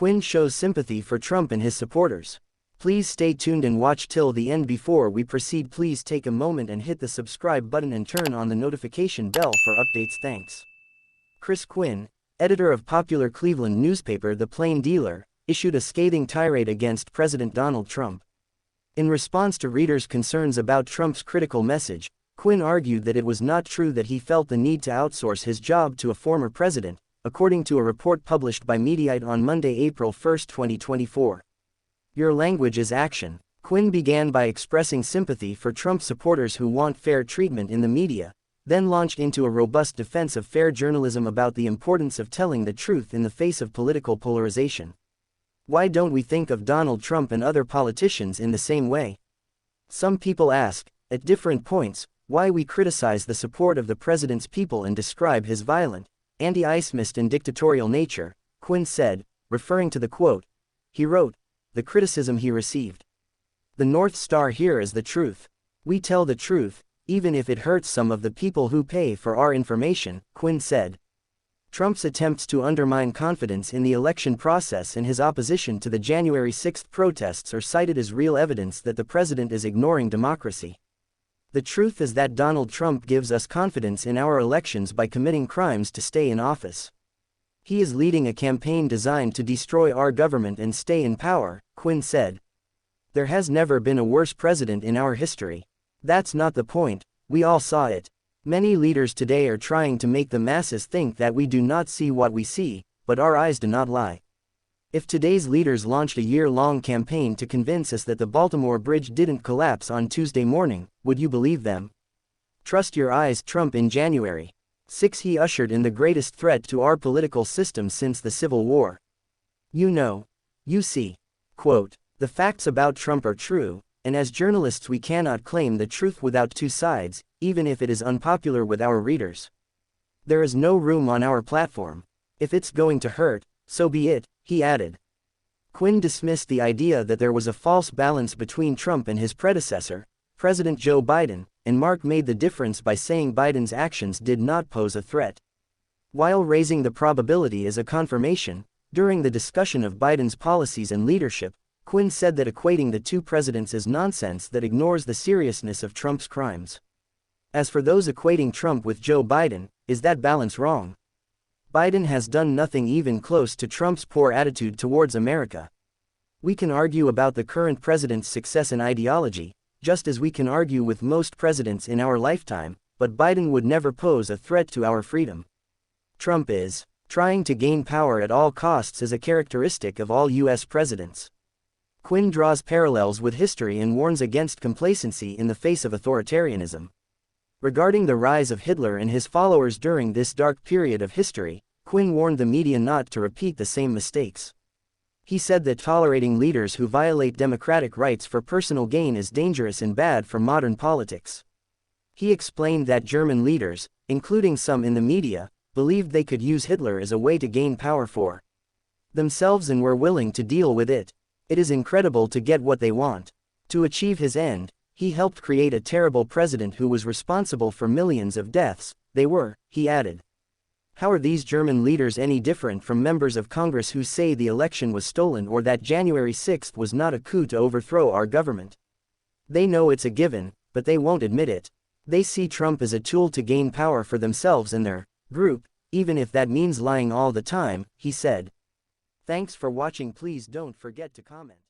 Quinn shows sympathy for Trump and his supporters. Please stay tuned and watch till the end. Before we proceed, please take a moment and hit the subscribe button and turn on the notification bell for updates. Thanks. Chris Quinn, editor of popular Cleveland newspaper The Plain Dealer, issued a scathing tirade against President Donald Trump. In response to readers' concerns about Trump's critical message, Quinn argued that it was not true that he felt the need to outsource his job to a former president, according to a report published by Mediaite on Monday, April 1, 2024. Your language is action. Quinn began by expressing sympathy for Trump supporters who want fair treatment in the media, then launched into a robust defense of fair journalism about the importance of telling the truth in the face of political polarization. Why don't we think of Donald Trump and other politicians in the same way? Some people ask, at different points, why we criticize the support of the president's people and describe his violent, anti-Islamist and dictatorial nature, Quinn said, referring to the quote. He wrote, the criticism he received. The North Star here is the truth. We tell the truth, even if it hurts some of the people who pay for our information, Quinn said. Trump's attempts to undermine confidence in the election process and his opposition to the January 6 protests are cited as real evidence that the president is ignoring democracy. The truth is that Donald Trump gives us confidence in our elections by committing crimes to stay in office. He is leading a campaign designed to destroy our government and stay in power, Quinn said. There has never been a worse president in our history. That's not the point, we all saw it. Many leaders today are trying to make the masses think that we do not see what we see, but our eyes do not lie. If today's leaders launched a year-long campaign to convince us that the Baltimore Bridge didn't collapse on Tuesday morning, would you believe them? Trust your eyes. Trump in January 6 he ushered in the greatest threat to our political system since the Civil War. You know. You see. Quote, the facts about Trump are true, and as journalists we cannot claim the truth without two sides, even if it is unpopular with our readers. There is no room on our platform. If it's going to hurt, so be it, he added. Quinn dismissed the idea that there was a false balance between Trump and his predecessor, President Joe Biden, and made the difference by saying Biden's actions did not pose a threat. While raising the probability as a confirmation, during the discussion of Biden's policies and leadership, Quinn said that equating the two presidents is nonsense that ignores the seriousness of Trump's crimes. As for those equating Trump with Joe Biden, is that balance wrong? Biden has done nothing even close to Trump's poor attitude towards America. We can argue about the current president's success and ideology, just as we can argue with most presidents in our lifetime, but Biden would never pose a threat to our freedom. Trump is trying to gain power at all costs as a characteristic of all U.S. presidents. Quinn draws parallels with history and warns against complacency in the face of authoritarianism. Regarding the rise of Hitler and his followers during this dark period of history, Quinn warned the media not to repeat the same mistakes. He said that tolerating leaders who violate democratic rights for personal gain is dangerous and bad for modern politics. He explained that German leaders, including some in the media, believed they could use Hitler as a way to gain power for themselves and were willing to deal with it. It is incredible to get what they want. To achieve his end, he helped create a terrible president who was responsible for millions of deaths. They were, he added. How are these German leaders any different from members of Congress who say the election was stolen or that January 6 was not a coup to overthrow our government? They know it's a given, but they won't admit it. They see Trump as a tool to gain power for themselves and their group, even if that means lying all the time, he said. Thanks for watching. Please don't forget to comment.